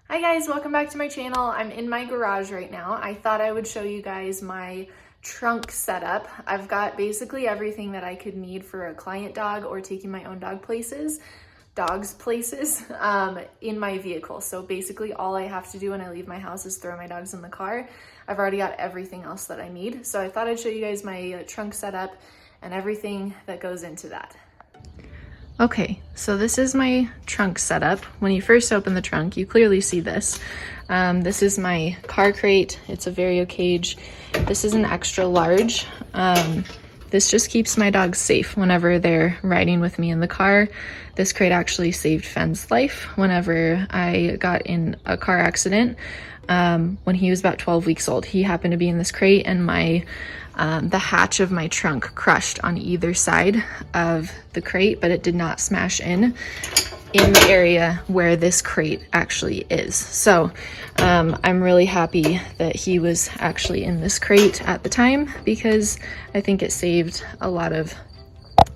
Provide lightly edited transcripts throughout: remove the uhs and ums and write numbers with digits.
Hi guys, welcome back to my channel. I'm in my garage right now. I thought I would show you guys my trunk setup. I've got basically everything that I could need for a client dog or taking my own dogs places in my vehicle. So basically all I have to do when I leave my house is throw my dogs in the car. I've already got everything else that I need. So I thought I'd show you guys my trunk setup and everything that goes into that. Okay, so this is my trunk setup. When you first open the trunk, you clearly see this. This is my car crate. It's a Vario cage. This is an extra large. This just keeps my dogs safe whenever they're riding with me in the car. This crate actually saved Fenn's life whenever I got in a car accident. When he was about 12 weeks old, he happened to be in this crate, and the hatch of my trunk crushed on either side of the crate, but it did not smash in the area where this crate actually is. So I'm really happy that he was actually in this crate at the time, because I think it saved a lot of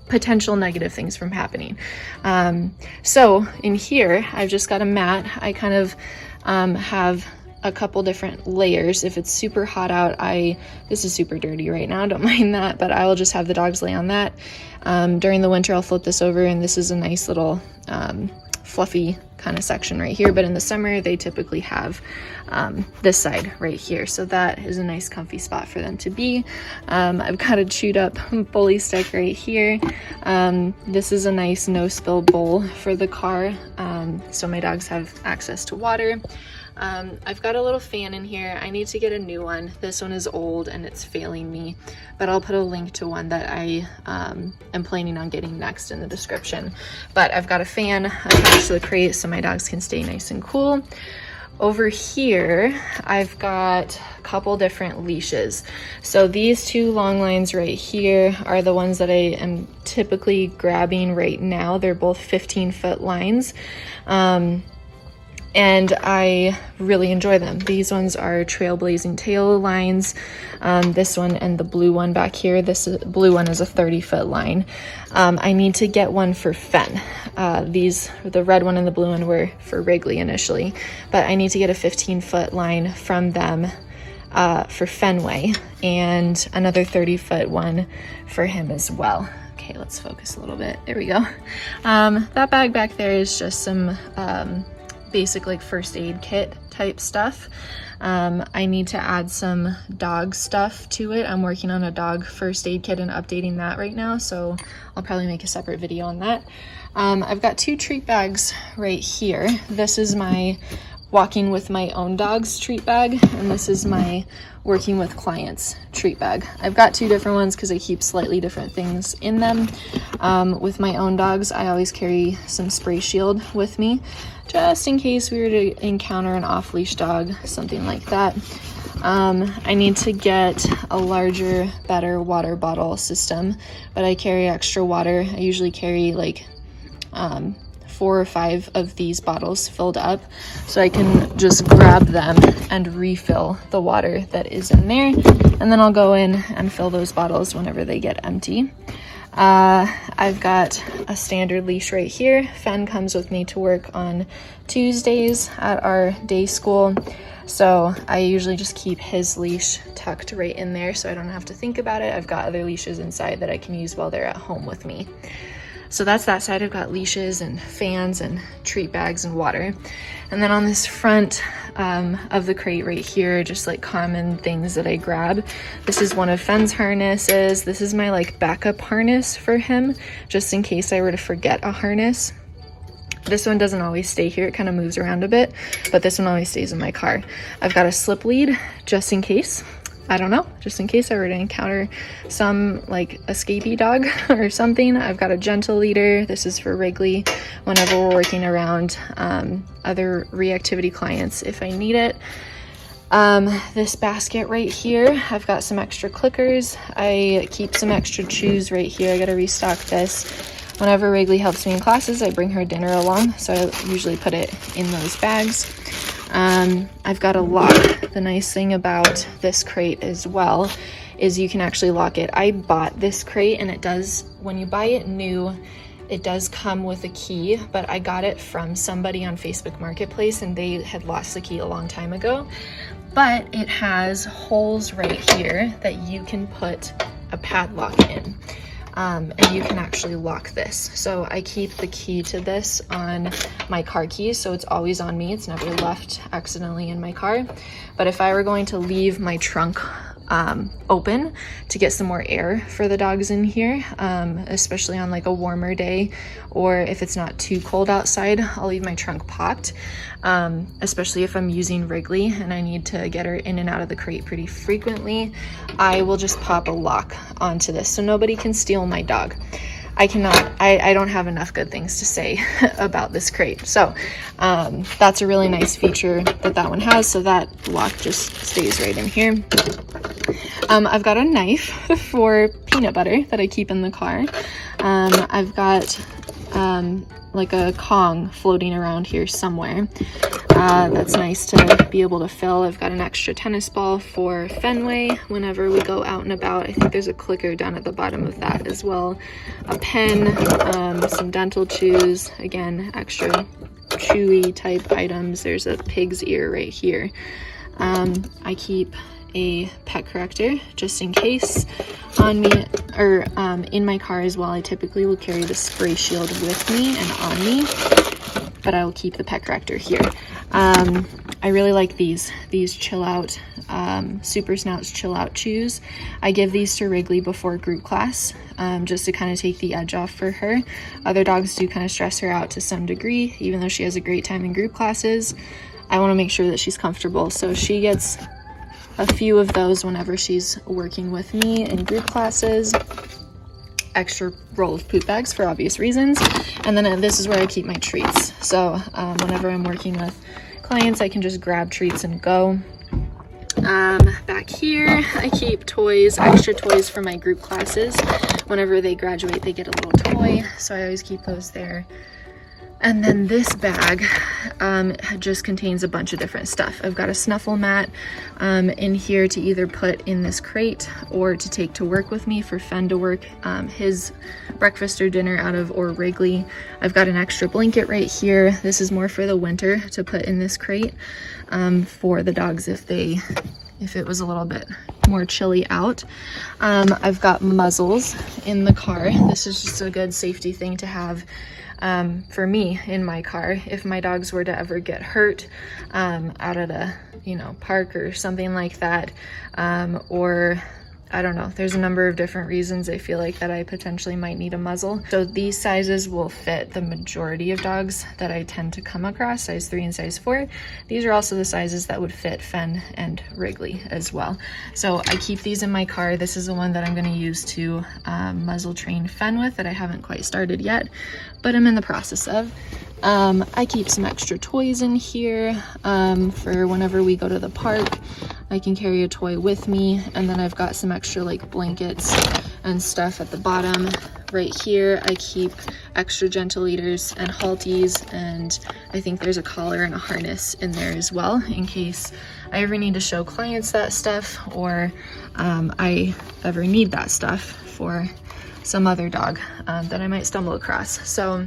potential negative things from happening. So in here, I've just got a mat. I kind of have a couple different layers. If it's super hot out, this is super dirty right now, don't mind that, but I will just have the dogs lay on that. During the winter, I'll flip this over, and this is a nice little fluffy kind of section right here, but in the summer they typically have this side right here, so that is a nice comfy spot for them to be. I've got a chewed up bully stick right here. This is a nice no spill bowl for the car, so my dogs have access to water. I've got a little fan in here. I need to get a new one. This one is old and it's failing me, but I'll put a link to one that I am planning on getting next in the description. But I've got a fan attached to the crate so my dogs can stay nice and cool. Over here, I've got a couple different leashes. So these two long lines right here are the ones that I am typically grabbing right now. They're both 15-foot lines. And I really enjoy them. These ones are Trailblazing tail lines. This one and the blue one back here, blue one is a 30-foot line. I need to get one for Fenn. The red one and the blue one were for Wrigley initially, but I need to get a 15-foot line from them for Fenway, and another 30-foot one for him as well. Okay, let's focus a little bit. There we go. That bag back there is just some basic like first aid kit type stuff. I need to add some dog stuff to it. I'm working on a dog first aid kit and updating that right now, so I'll probably make a separate video on that. I've got two treat bags right here. This is my walking with my own dogs treat bag, and this is my working with clients treat bag. I've got two different ones because I keep slightly different things in them. With my own dogs, I always carry some spray shield with me, just in case we were to encounter an off-leash dog, something like that. I need to get a larger, better water bottle system, but I carry extra water. I usually carry like 4 or 5 of these bottles filled up, so I can just grab them and refill the water that is in there, and then I'll go in and fill those bottles whenever they get empty. I've got a standard leash right here. Fenn comes with me to work on Tuesdays at our day school, so I usually just keep his leash tucked right in there so I don't have to think about it. I've got other leashes inside that I can use while they're at home with me. So that's that side. I've got leashes and fans and treat bags and water. And then on this front of the crate right here, just like common things that I grab. This is one of Fenn's harnesses. This is my like backup harness for him, just in case I were to forget a harness. This one doesn't always stay here. It kind of moves around a bit, but this one always stays in my car. I've got a slip lead just in case. I don't know, just in case I were to encounter some like escapee dog or something. I've got a gentle leader. This is for Wrigley whenever we're working around other reactivity clients if I need it. This basket right here, I've got some extra clickers. I keep some extra chews right here. I gotta restock this. Whenever Wrigley helps me in classes, I bring her dinner along, so I usually put it in those bags. I've got a lock. The nice thing about this crate as well is you can actually lock it. I bought this crate, and it does, when you buy it new, It does come with a key, but I got it from somebody on Facebook Marketplace and they had lost the key a long time ago. But it has holes right here that you can put a padlock in. And you can actually lock this. So I keep the key to this on my car keys, so it's always on me. It's never left accidentally in my car. But if I were going to leave my trunk open to get some more air for the dogs in here, especially on like a warmer day, or if it's not too cold outside, I'll leave my trunk popped, especially if I'm using Wrigley and I need to get her in and out of the crate pretty frequently. I will just pop a lock onto this so nobody can steal my dog. I don't have enough good things to say about this crate. So that's a really nice feature that one has. So that lock just stays right in here. I've got a knife for peanut butter that I keep in the car. I've got like a Kong floating around here somewhere. That's nice to be able to fill. I've got an extra tennis ball for Fenway whenever we go out and about. I think there's a clicker down at the bottom of that as well. A pen, some dental chews, again, extra chewy type items. There's a pig's ear right here. I keep a pet corrector just in case on me, or in my car as well. I typically will carry the spray shield with me and on me, but I will keep the pet corrector here. I really like these chill out, Super Snouts chill out chews. I give these to Wrigley before group class, just to kind of take the edge off for her. Other dogs do kind of stress her out to some degree, even though she has a great time in group classes. I want to make sure that she's comfortable, so she gets a few of those whenever she's working with me in group classes. Extra roll of poop bags for obvious reasons. And then this is where I keep my treats. So whenever I'm working with clients, I can just grab treats and go. Back here, I keep toys, extra toys for my group classes. Whenever they graduate, they get a little toy. So I always keep those there. And then this bag just contains a bunch of different stuff. I've got a snuffle mat in here to either put in this crate or to take to work with me for Fen to work his breakfast or dinner out of, or Wrigley. I've got an extra blanket right here. This is more for the winter to put in this crate for the dogs if it was a little bit more chilly out. I've got muzzles in the car. This is just a good safety thing to have for me in my car if my dogs were to ever get hurt out at a park or something like that, or I don't know, there's a number of different reasons I feel like that I potentially might need a muzzle. So these sizes will fit the majority of dogs that I tend to come across, size 3 and size 4. These are also the sizes that would fit Fen and Wrigley as well. So I keep these in my car. This is the one that I'm going to use to muzzle train Fen with that I haven't quite started yet, but I'm in the process of. I keep some extra toys in here for whenever we go to the park. I can carry a toy with me, and then I've got some extra like blankets and stuff at the bottom. Right here, I keep extra gentle leaders and halties, and I think there's a collar and a harness in there as well in case I ever need to show clients that stuff, or I ever need that stuff for some other dog that I might stumble across. So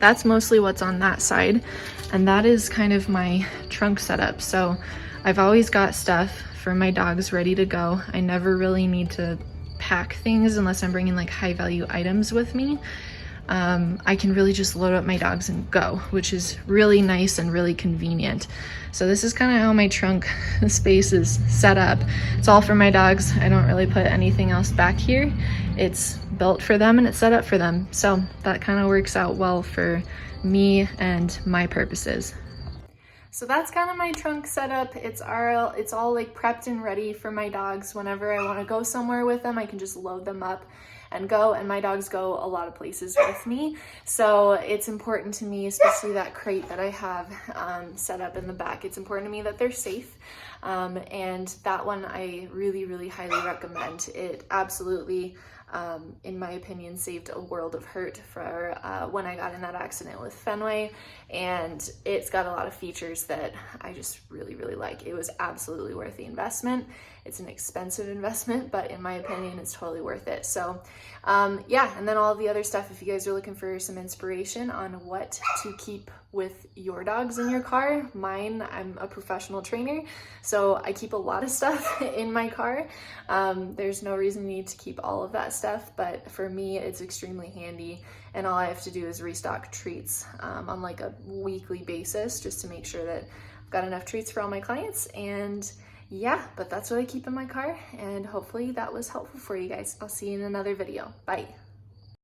that's mostly what's on that side, and that is kind of my trunk setup. So I've always got stuff for my dogs ready to go. I never really need to pack things unless I'm bringing like high value items with me. I can really just load up my dogs and go, which is really nice and really convenient. So this is kind of how my trunk space is set up. It's all for my dogs. I don't really put anything else back here. It's built for them and it's set up for them. So that kind of works out well for me and my purposes. So that's kind of my trunk setup. It's all like prepped and ready for my dogs. Whenever I want to go somewhere with them, I can just load them up and go, and my dogs go a lot of places with me. So it's important to me, especially that crate that I have set up in the back. It's important to me that they're safe. And that one I really, really highly recommend. It absolutely in my opinion, saved a world of hurt for when I got in that accident with Fenway. And it's got a lot of features that I just really, really like. It was absolutely worth the investment. It's an expensive investment, but in my opinion, it's totally worth it. So yeah, and then all the other stuff, if you guys are looking for some inspiration on what to keep with your dogs in your car, mine, I'm a professional trainer, so I keep a lot of stuff in my car. There's no reason you need to keep all of that stuff, but for me, it's extremely handy, and all I have to do is restock treats on like a weekly basis just to make sure that I've got enough treats for all my clients. And yeah, but that's what I keep in my car, and hopefully that was helpful for you guys. I'll see you in another video. Bye.